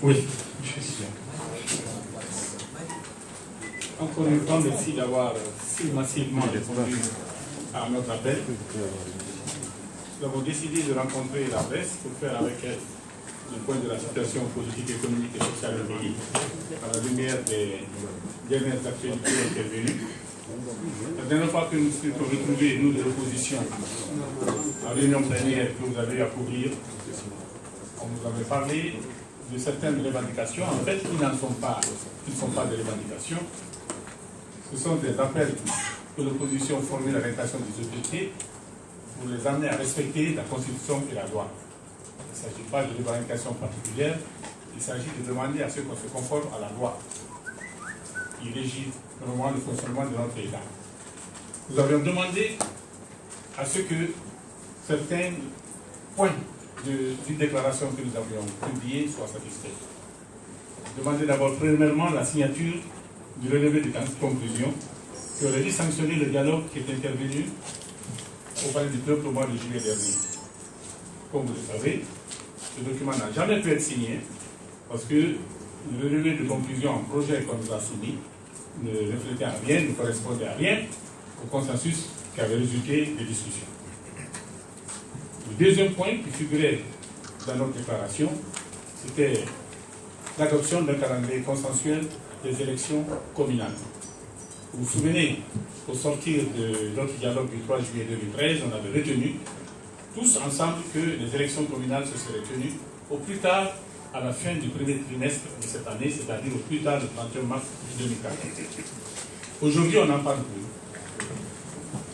Oui, je suis sûr. Encore une fois, merci d'avoir si massivement répondu à notre appel. Nous avons décidé de rencontrer la presse pour faire avec elle le point de la situation politique, économique et sociale du pays, à la lumière des dernières actualités intervenues. La dernière fois que nous sommes retrouvés, nous de l'opposition, à la réunion plénière que vous avez à couvrir, on nous avait parlé de certaines revendications, en fait, qui ne sont pas des revendications. Ce sont des appels que l'opposition formule à l'intention des autorités pour les amener à respecter la Constitution et la loi. Il ne s'agit pas de revendications particulières, il s'agit de demander à ce qu'on se conforme à la loi qui régit normalement le fonctionnement de notre État. Nous avions demandé à ce que certains points d'une déclaration que nous avions publiée soient satisfaits. Demandez d'abord premièrement la signature du relevé de conclusion qui aurait dû sanctionner le dialogue qui est intervenu au palais du peuple au mois de juillet dernier. Comme vous le savez, ce document n'a jamais pu être signé parce que le relevé de conclusion en projet qu'on nous a soumis ne reflétait à rien, ne correspondait à rien au consensus qui avait résulté des discussions. Le deuxième point qui figurait dans notre déclaration, c'était l'adoption d'un calendrier consensuel des élections communales. Vous vous souvenez, au sortir de notre dialogue du 3 juillet 2013, on avait retenu tous ensemble que les élections communales se seraient tenues au plus tard à la fin du premier trimestre de cette année, c'est-à-dire au plus tard le 31 mars 2014. Aujourd'hui, on n'en parle plus.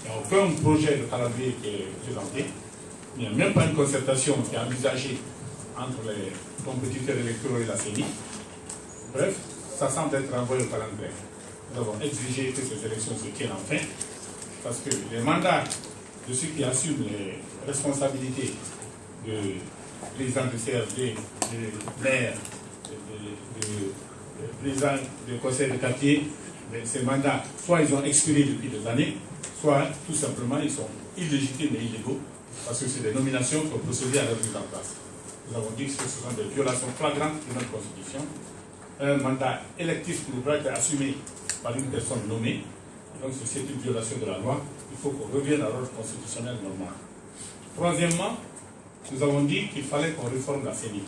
Il n'y a aucun projet de calendrier qui est présenté. Il n'y a même pas une concertation qui est envisagée entre les compétiteurs électoraux et la CENI. Bref, ça semble être renvoyé au calendrier. Nous avons exigé que ces élections se tiennent enfin, parce que les mandats de ceux qui assument les responsabilités de président du CRD, de maire, de président du conseil de quartier, ces mandats, soit ils ont expiré depuis des années, soit tout simplement ils sont illégitimes et illégaux, parce que c'est des nominations qui ont procédé à leur mise en place. Nous avons dit que ce sont des violations flagrantes de notre Constitution. Un mandat électif qui devrait être assumé par une personne nommée, donc c'est une violation de la loi, il faut qu'on revienne à l'ordre constitutionnel normal. Troisièmement, nous avons dit qu'il fallait qu'on réforme la CENI,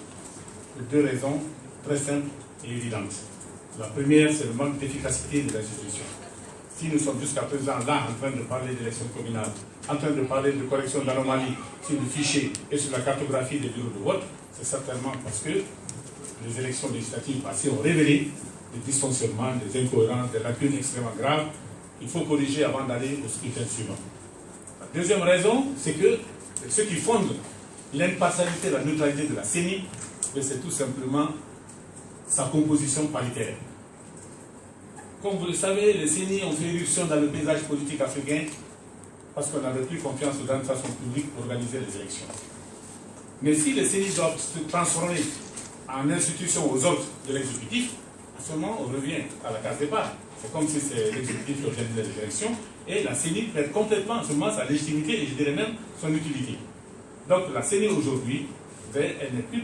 pour deux raisons très simples et évidentes. La première, c'est le manque d'efficacité de l'institution. Si nous sommes jusqu'à présent là en train de parler d'élections communales, en train de parler de correction d'anomalies sur le fichier et sur la cartographie des bureaux de vote, c'est certainement parce que les élections législatives passées ont révélé des dysfonctionnements, des incohérences, des lacunes extrêmement graves qu'il faut corriger avant d'aller au scrutin suivant. La deuxième raison, c'est que ce qui fonde l'impartialité et la neutralité de la CENI, c'est tout simplement sa composition paritaire. Comme vous le savez, les CENI ont fait éruption dans le paysage politique africain parce qu'on n'avait plus confiance aux administrations publiques pour organiser les élections. Mais si les CENI doivent se transformer en institution aux ordres de l'exécutif, à ce moment, on revient à la case départ. C'est comme si c'est l'exécutif qui organisait les élections et la CENI perd complètement en ce moment sa légitimité et je dirais même son utilité. Donc la CENI aujourd'hui, elle n'est plus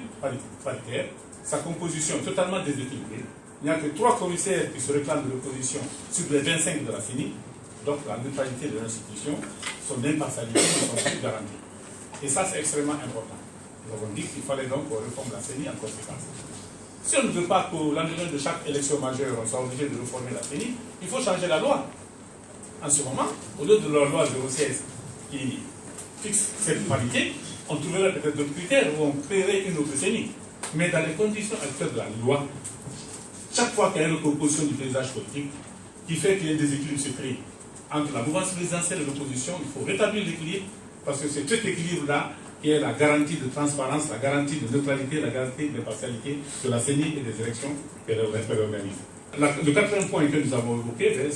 paritaire, sa composition est totalement déséquilibrée. Il n'y a que 3 commissaires qui se réclament de l'opposition sur les 25 de la CENI, donc la neutralité de l'institution, son impartialité ne sont plus garanties. Et ça, c'est extrêmement important. Nous avons dit qu'il fallait donc qu'on réforme la CENI en conséquence. Si on ne veut pas qu'au lendemain de chaque élection majeure, on soit obligé de réformer la CENI, il faut changer la loi. En ce moment, au lieu de leur loi 016 qui fixe cette parité, on trouverait peut-être d'autres critères où on créerait une autre CENI. Mais dans les conditions actuelles de la loi, chaque fois qu'il y a une recomposition du paysage politique qui fait qu'il y ait des équilibres se créent entre la mouvance présidentielle et l'opposition, il faut rétablir l'équilibre parce que c'est cet équilibre-là qui est la garantie de transparence, la garantie de neutralité, la garantie d'impartialité de la CENI et des élections qu'elle organise. Le quatrième point que nous avons évoqué, c'est